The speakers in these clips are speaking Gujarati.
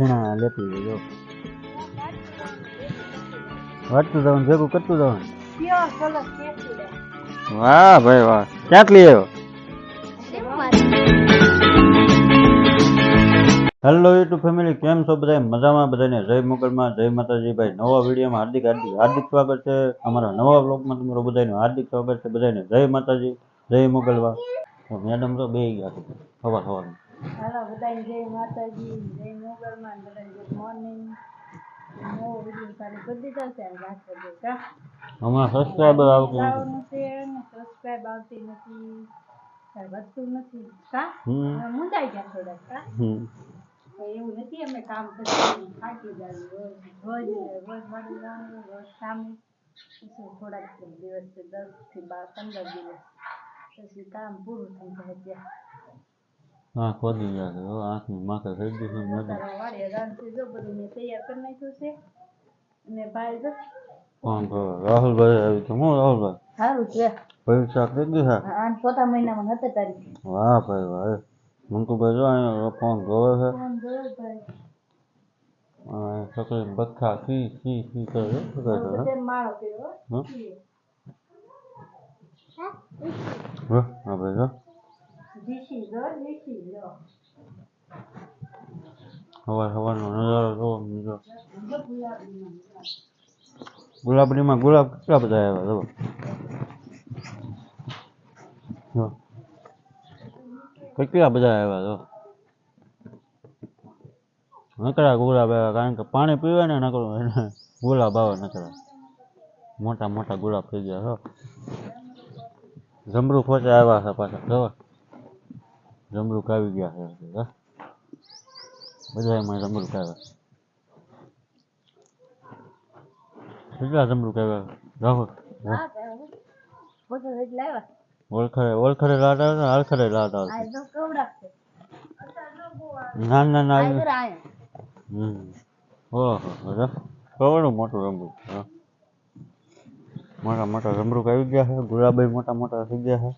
છીણા લેતી જજો વાટતું જવાનું ભેગું કરતું જવાનું વાહ ભાઈ વાહ ક્યાંથી આવ્યો હેલો યુટ્યુબ ફેમિલી કેમ છો બધા મજામાં બધાને જય મોગલમાં જય માતાજી ભાઈ નવા વિડીયોમાં હાર્દિક સ્વાગત છે અમારા નવા બ્લોગમાં તમારું બધાનું હાર્દિક સ્વાગત છે બધાને જય માતાજી જય મોગલમાં મેડમ તો બે ગયા હવા હવાનું હાલો બધાને જય માતાજી જય મોગલમાં બધાને ગુડ મોર્નિંગ નવો વિડીયો ચાલુ કરી દીધો છે વાત કરી કા હમણાં સબસ્ક્રાઇબર આવતું છે ને સબસ્ક્રાઇબ આવતી નથી વધતું નથી કા મુંડાઈ ગયા થોડા કા એવું નથી અમે કામ કરીએ થાકી જાય રોજ વાળી જવાનું રોજ કામ થોડાક દિવસ 10 થી 15 દિવસ પછી કામ પૂરું થઈ જાય ત્યાં હા ખોદી ગયા છે આંખની માથે થઈ ગયું છે વાડીએ રાંધથી જો બધું મેં તૈયાર કરી નાખ્યું છે અને ભાઈ જો કોણ તો રાહુલભાઈ આવી તો હું રાહુલભાઈ સારું છે પરીક્ષા થઈ ગઈ છે આ ચોથા મહિનામાં 17 તારીખ વાહ ભાઈ વાહ મંકુભાઈ જો અહીંયા ફોન જોવે છે છોકરી બખા સી સી સી કરે છે માળો કર્યો હા ભાઈ જો સવારનો નજારો જોવો બીજો ગુલાબડીમાં ગુલાબ કેટલા બધા આવ્યા જો કેટલા બધા આવ્યા જો નકરા ગુલાબ આવ્યા કારણ કે પાણી પીવે ને નકરું ગુલાબ આવે નકરા મોટા મોટા ગુલાબ થઈ ગયા છો જમરૂખ વચ્ચે આવ્યા છે પાછા જો જમરૂખ આવી ગયા છે બધા એમાં જમરૂખ આવ્યા કેટલા જમરૂખ આવ્યા રાહુલ ઓળખરે લાટ આવે આળખરે લાટ આવે ના ના ના ઓહો કવડું મોટું જમરૂખ મોટા મોટા જમરૂખ આવી ગયા છે ગુલાબી મોટા મોટા થઈ ગયા છે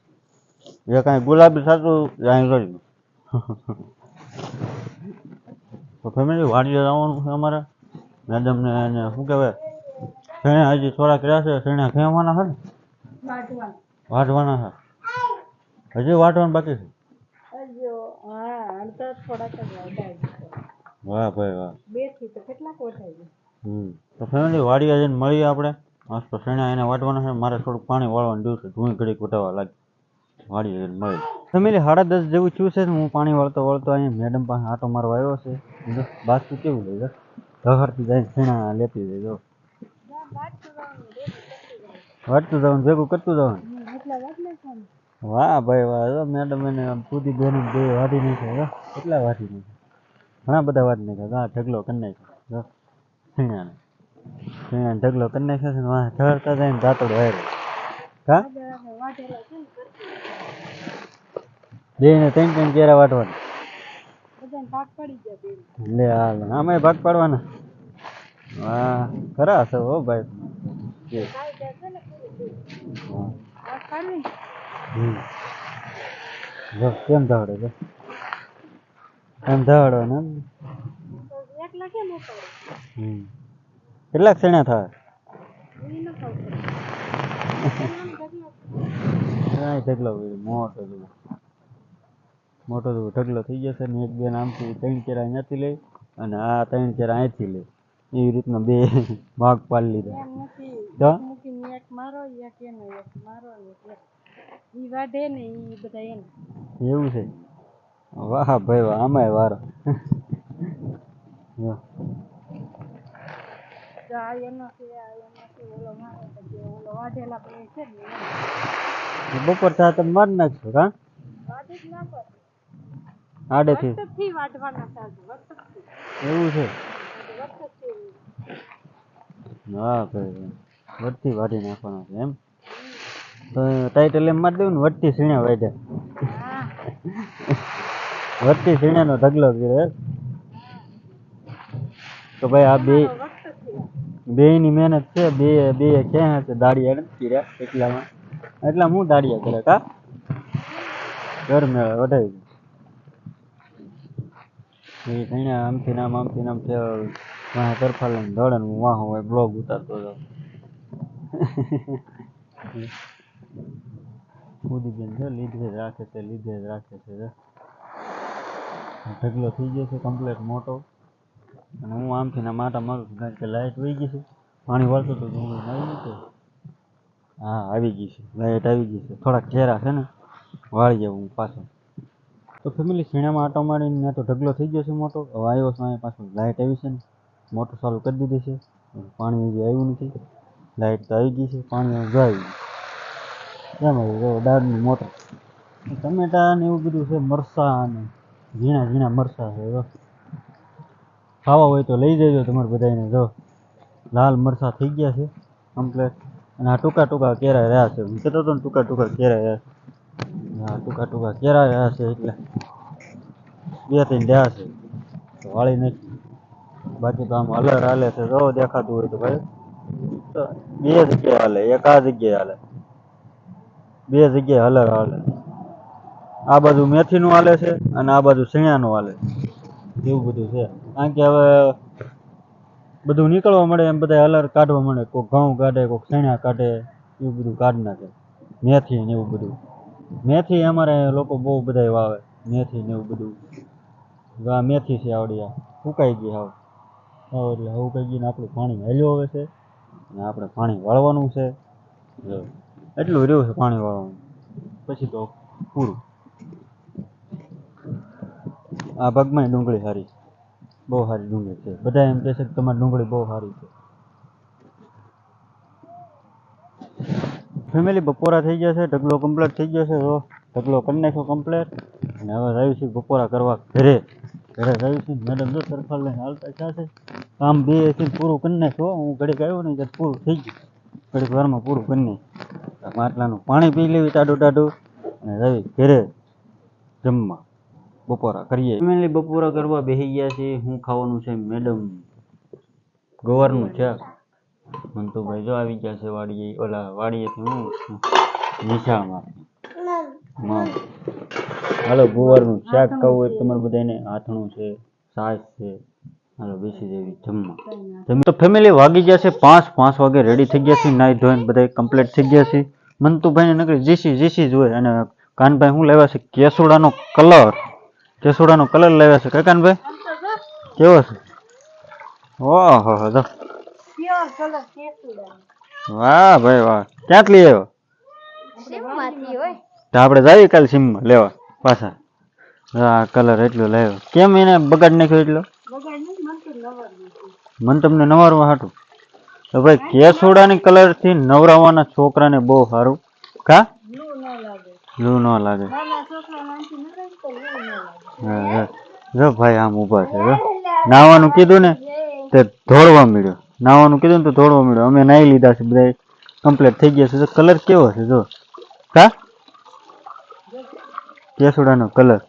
એ કાંઈ ગુલાબી થતું અહીં કર્યું તો ફેમિલી વાડીએ જવાનું છે અમારે મેડમને એને શું કહેવાય શેણા હજી થોડાક રહ્યા છે શેણા ખેવાના છે ને વાટવાના છે હજી વાટવાનું બાકી છે વાહ ભાઈ વાહ તો ફેમિલી વાડીએ જઈને મળીએ આપણે મસ્ત શેણા એને વાટવાના છે મારે થોડુંક પાણી વાળવાનું જોયું છે ધૂણી ઘડીક વટાવવા લાગી વાડીએ જઈને મળી ફેમિલી 10:30 જેવું થયું છે હું પાણી વળતો અહીંયા મેડમ પાસે આટો મારવા આવ્યો છે બાસ્તુ કેવું લઈ ધહરતી જાય શેણા લેતી જાય જો વાટતું જવાનું ભેગું કરતું જવાનું વાહ ભાઈ વાહ મેડમ એને પૂરી બેન બે વાટી નાખ્યા કેટલા વાટી નાખ્યા ઘણા બધા વાટી નાખ્યા ઢગલો કરી નાખ્યો શેણાને ઢગલો કરી નાખ્યો છે વાહ ઠરતા જાય ને દાંતડો હારે હા બે ને ત્રણ કેરા વાટવાના લે હાલ આમાં ભાગ પાડવાના હા ખરા છે હો ભાઈ કેમ ધાવડે છે એમ ધાવડો ને કેટલાક શેણા થાય ઢગલો મોટો ઢગલો થઈ જશે ને એક બેન આમથી 3 કેરા અહીંયાથી લે અને આ 3 કેરા અહીંથી લે એવી રીતના બે ભાગ પાડી લીધા એવું છે વાહ ભાઈ વાહ આમાંય વારો બપોર થાય તમે મારી નાખશો હા આડેથી એવું છે હા ભાઈ વટથી વાટી નાખવાના છે એમ તો ટાઈટલ એમ મારી દેવું ને વટથી સીણા વાટ્યા વટથી સીણાનો ઢગલો કર્યો તો ભાઈ આ બે ની મહેનત છે બે ક્યાં છે દાડિયા નથી કર્યા એટલા હું દાડિયા કરે કા ઘર મેળે વઢાઈ એ કઈ આમથી નામ છે વાહ તરફા લઈને દોડે ને હું વાહ હોય બ્લોગ ઉતારતો હતો. ઉદીબેન છે લીધે જ રાખે છે ઢગલો થઈ ગયો છે કમ્પ્લેટ મોટો. અને હું આમથી ના માટા મારું છું કારણ કે લાઇટ વહી ગઈ છે. પાણી વળતું હતું ડુંગળી આવી ગઈ છે. હા આવી ગઈ છે, લાઇટ આવી ગઈ છે. થોડાક ઘેરા છે ને વાળી જાય હું પાછો. તો ફેમિલી સીણામાં આટો મારીને ત્યાં તો ઢગલો થઈ ગયો છે મોટો. હવે આવ્યો છું અહીંયા પાછું લાઇટ આવી છે ને મોટર ચાલુ કરી દીધી છે. પાણી હજી આવ્યું નથી. લાઇટ તો આવી ગઈ છે, પાણી આવી ગયું. કેમ આવ્યું દાળની મોટર. ટમેટા ને એવું બધું છે, મરસા ને ઝીણા મરસા છે. ખાવા હોય તો લઈ જજો તમારે બધાને. જો લાલ મરસા થઈ ગયા છે કમ્પ્લેટ. અને આ ટૂંકા કેરા રહ્યા છે. હું કહેતો હતો ને ટૂંકા કેરા રહ્યા છે. હા ટૂંકા કેરા રહ્યા છે એટલે 2-3 રહ્યા છે તો વાળી નથી. બાકી તો આમ હલર હાલે છે. જો દેખાતું હોય તો ભાઈ 2 જગ્યાએ હાલે, એક આ જગ્યાએ હાલે, 2 જગ્યાએ હલર હાલે. આ બાજુ મેથીનું હાલે છે અને આ બાજુ શિયાળનું હાલે એવું બધું છે. કારણ કે હવે બધું નીકળવા મળે એમ બધા હલર કાઢવા મળે. કોઈક ઘઉં કાઢે, કોઈક શેણા કાઢે, એવું બધું કાઢી નાખે. મેથી ને એવું બધું. મેથી અમારે લોકો બહુ બધા વાવે મેથી ને એવું બધું. આ મેથી છે આવડી આ ફૂકાઈ ગઈ હાવ એટલે ફૂકાઈ ગઈને આપણું પાણી હેલ્યો હવે છે અને આપણે પાણી વાળવાનું છે. એટલું રહ્યું છે પાણી વાળવાનું, પછી તો પૂરું. આ ભાગમાં ડુંગળી સારી, બહુ સારી ડુંગળી છે. બધા એમ કહે છે કે તમારી ડુંગળી બહુ સારી છે. ફેમિલી બપોરા થઈ ગયા છે, ઢગલો કમ્પ્લીટ થઈ ગયો છે. તો ઢગલો કરી નાખ્યો કમ્પ્લીટ. અને હવે રહ્યું છે બપોરા કરવા ઘરે રહ્યું છે. મેડમ જો તરફાલ લઈને હાલતા છે. કામ 2 થી પૂરું કરી નાખો. હું ઘડીક આવ્યો ને ત્યારે પૂરું થઈ ગયું. ઘડીક વારમાં પૂરું કરી નાખ્યું. માટલાનું પાણી પી લેવી ટાઢું અને રવિ ઘરે જમવા બપોરા કરીએ. ફેમિલી બપોરા કરવા બેસી ગયા છે. શું ખાવાનું છે મેડમ? ગવારનું છે. મંતુભાઈ જો આવી ગયા છે વાડીએ. વાડીએથી હું નિશાળમાં હાલો ગુવારનું શાક ખાવું હોય તમારે બધાને. આથણું છે, છાશ છે. હાલો બેસી જેવી જમવા. તો ફેમિલી વાગી ગયા છે 5 વાગે રેડી થઈ ગયા છે. નાઈ ધોઈને બધા કમ્પ્લીટ થઈ ગયા છે. મંતુભાઈને નકરી જીસી જોઈએ. અને કાનભાઈ શું લાવ્યા છે? કેસુડાનો કલર લાવ્યા છે. કઈ કાનભાઈ કેવો છે? ઓહો જો વાહ ભાઈ વાહ. ક્યાંથી લઈ આવ્યો? તો આપણે જઈએ કાલે સીમમાં લેવા પાછા. આ કલર એટલો લાવ્યો. કેમ એને બગાડ નાખ્યો એટલો? મને તમને નવારવા હાટું. તો ભાઈ કેસુડાની કલર થી નવરાવાના છોકરાને બહુ સારું. કા લૂ ન લાગે. જો ભાઈ આમ ઉભા છે. નાવાનું કીધું ને તે ધોળવા મળ્યો. તો ધોળવા મળ્યો. અમે નાઈ લીધા છે બધા કમ્પ્લીટ થઈ ગયા છે. કલર કેવો છે જો. કા કેસુડાનો કલર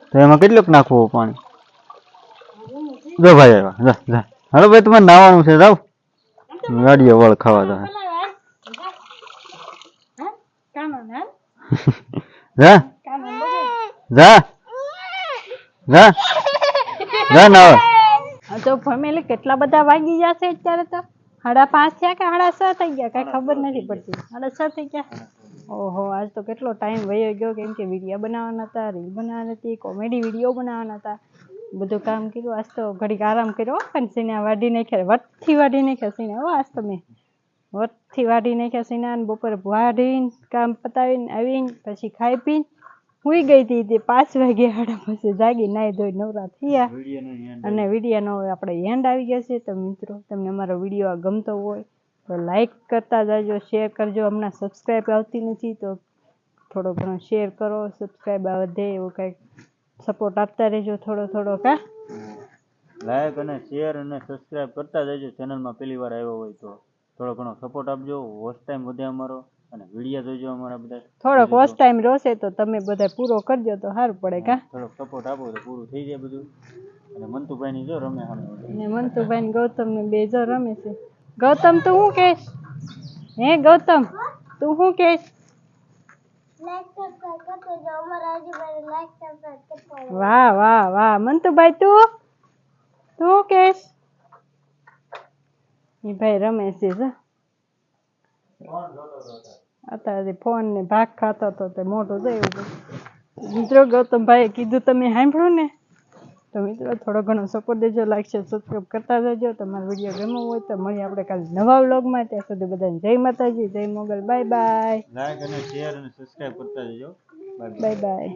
તો એમાં કેટલુંક નાખવું પાણી? જો ભાઈ આવ્યા. હાલો ભાઈ તમારે નાવાનું છે. જાવ ગાડીઓ વળ ખાવા દો. જા જા જા જા નાવા. તો ફેમિલી કેટલા બધા વાગી જશે અત્યારે? તો 5:30 થયા કે 6:30 થઈ ગયા? કઈ ખબર નથી પડતી. 6:30 થઈ ગયા. ઓહો આજ તો કેટલો ટાઈમ વયો ગયો. કેમ કે વિડીયો બનાવવાના હતા, રીલ બનાવવાની હતી, કોમેડી વિડીયો બનાવવાના હતા. બધું કામ કર્યું. આજ તો ઘડીક આરામ કર્યો. પણ સીના વાઢી નાખ્યા, વટથી વાઢી નાખ્યા સીના. આજ તો મેં વટથી વાઢી નાખ્યા સીના. બપોરે વાઢીને કામ પતાવીને આવીને પછી ખાઈ પીને હુઈ ગઈ હતી. તે 5 વાગે પછી જાગી નાઈ ધોઈ નવરા થયા. અને વિડીયોનો આપણે એન્ડ આવી ગયા છે. તો મિત્રો તમને અમારો વિડીયો ગમતો હોય તો લાઈક કરતા જાજો, શેર કરજો. હમણાં સબસ્ક્રાઈબ આવતી નથી તો થોડો ઘણો શેર કરો, સબસ્ક્રાઈબ વધે એવું કંઈક સપોર્ટ આપતા રહેજો થોડો. કા લાઈક અને શેર અને સબસ્ક્રાઈબ કરતા જજો. ચેનલમાં પહેલી વાર આવ્યો હોય તો થોડો ઘણો સપોર્ટ આપજો. વોચ ટાઈમ વધે અમારો. અને વિડીયો જોજો અમારા બધા. થોડોક વોચ ટાઈમ રહેશે તો તમે બધા પૂરો કરજો તો સારું પડે. કા થોડોક સપોર્ટ આપો તો પૂરું થઈ જાય બધું. અને મંતુભાઈ જો રમે ને મંતુભાઈ ને ગૌતમ ને 2 જો રમે છે. ગૌતમ તું શું કહેશ? હે ગૌતમ તું શું કહેશ? વાહ વાહ વાહ મંતુભાઈ તું કેસ એ ભાઈ રમે છે જો અત્યારે ફોન ને ભાગ ખાતો હતો તે મોટું છે એવું મિત્રો ગૌતમભાઈએ કીધું તમે સાંભળ્યું ને તો મિત્રો થોડો ઘણો સપોર્ટ દેજો, લાઈક શેર સબસ્ક્રાઈબ કરતા રહેજો. તમારો વિડીયો ગમ્યો હોય તો મળીએ આપણે કાલે નવા વ્લોગમાં. ત્યાં સુધી બધાને જય માતાજી, જય મોગલ, બાય બાય. લાઈક અને શેર અને સબસ્ક્રાઇબ કરતા રહેજો. Bye bye.